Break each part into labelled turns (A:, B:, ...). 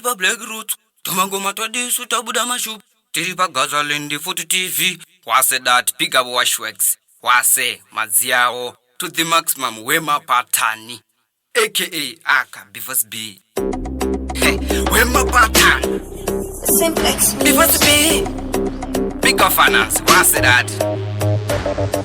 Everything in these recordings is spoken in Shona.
A: pa Blackroots, tumangoma twadisu tabuda mashup, tiri pa Gazaland futhi TV, Washe that pick up Washe, Washe Maziao, to the maximum WeMapatan, a.k.a. Bevorce B. Hey, WeMapatan,
B: Simplex
A: Bevorce B, pick up finance, Washe that.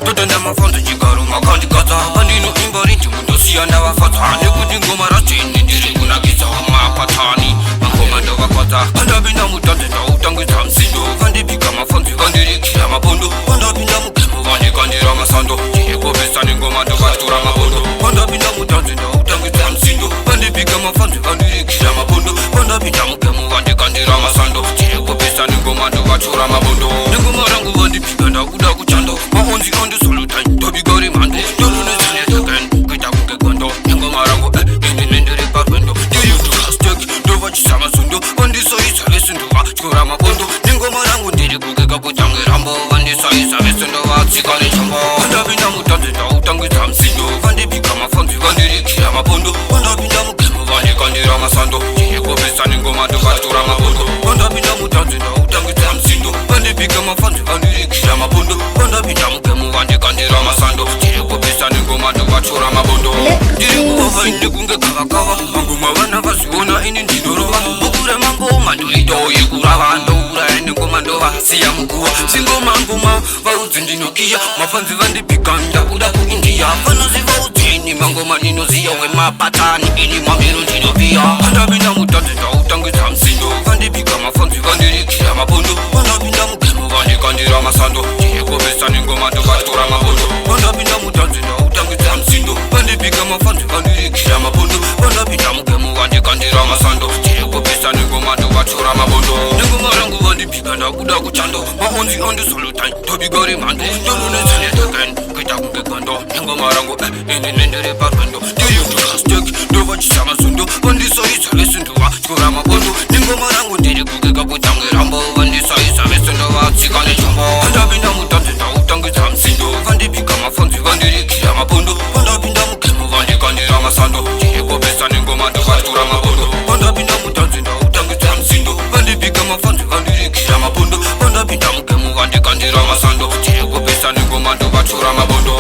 A: Totenda mafonto chikaru makandi kata, andino imbari chimundo siyanda wafata, nekuti ngoma ratini ndiri kunakisa WeMapatan, mangoma ndovakota, andapinda mutante Ndautangidza Musindo, kandipika mafonto kandirikira mabondo, andapinda mugemo vandikandira masando, chirikopesa nengoma ndovatora mabondo, andapinda mutante Ndautangidza Musindo, kandipika mafonto kandirikira mabondo, andapinda mugemo vandikandira masando, chirikopesa nengoma ndovatora mabondo, nengoma rangu vandipika ndakuda kuchando, maonzi ondisoluta ndobigori mando, ndolunezanetoken kuita kukegondo, nengoma rangu indinendere parwendo, ndiriutulastek ndovachisama sundo, vandisoisa vesindova chikora mabondo, nengoma rangu ndiri kukeka kutangerambo, vandisoisa vesindova tsikane chambo, vandapinda mutante Ndautangidza Musindo, vandipika mafonzi vandirikira mabondo, vandapinda mugemo vandikandira masando, chirikopesa nengoma ndovatora mabondo, vandapinda mutante Ndautangidza Musindo, vandipika mafonzi vandirikira mabondo, vandapinda mugemo vandikandira masando, chirikopesa nengoma ndovatora mabondo, ndiri kuova ine kunge gavakava, mangoma vana vaziona ini ndinorova, bukure mangoma ndoita yekurava, ndouraya nengoma ndova siya muguva, singoma ngoma varudzi ndinokiya, mafanzi vandipika ndakuda kuindia, vanoziva udzini mangoma ndinoziya WeMapatan, ini mamiro ndinopiya, vandapinda mutante Ndautangidza Musindo, vandipika mafanzi vandirikira mabondo, vandapinda mugemo vandikandira masando, chirikopesa nengoma ndovatora mabondo, vandapinda mutante Ndautangidza Musindo, vandipika mafanzi vandirikira mabondo, vandapinda mugemo vandikandira masando, chirikopesa nengoma ndovatora mabondo, nengoma rangu vandipika ndakuda kuchando, maonzi ondisoluta ndobigori mando, ndolunezanetoken kuita kukegondo, nengoma rangu indinendere parwendo, ndiriutulastek ndovachisama sundo, vandisoisa vesindova chikora mabondo, nengoma rangu ndiri kukeka kutangerambo, vandisoisa vesindova tsikane chambo, vandapinda mutante Ndautangidza Musindo, vandipika mafonzi vandirikira mabondo, vandapinda mugemo vandikandira masando, chirikopesa nengoma ndovatora mabondo, vandapinda mutante Ndautangidza Musindo, vandipika mafonzi vandirikira mabondo, vandapinda mugemo vandikandira masando, chirikopesa nengoma ndovatora mabondo,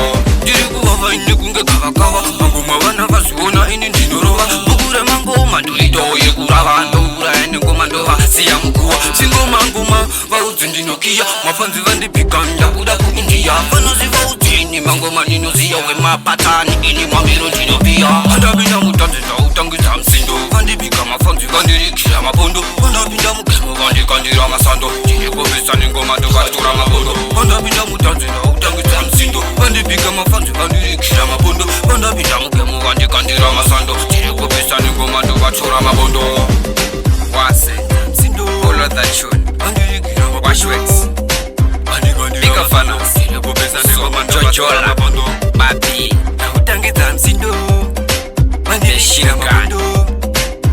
A: ndiri kuvava ine kunge gavakava, mangoma vana vaziona ini ndinorova, bukure mangoma ndoita yekurava, ndouraya nengoma ndova siya muguva, singoma ngoma varudzi ndinokiya, mafanzi vandipika ndakuda kuindia, vanoziva udzini mangoma ndinoziya WeMapatan, ini mamiro ndinopiya, vandapinda mutante Ndautangidza Musindo, vandipika mafanzi vandirikira mabondo, vandapinda mugemo vandikandira masando, chirikopesa nengoma ndovatora mabondo, vandapinda mutante Ndautangidza Musindo, vandipika mafanzi vandirikira mabondo, vandapinda mugemo vandikandira masando, chirikopesa nengoma ndovatora mabondo. Washe Musindo, follow that tune, Washe, pick up finance, Jojola, Babi, Ndautangidza Musindo, vandishira mabondo,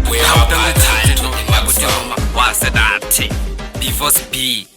A: WeMapatan, Washe that, Bevorce B.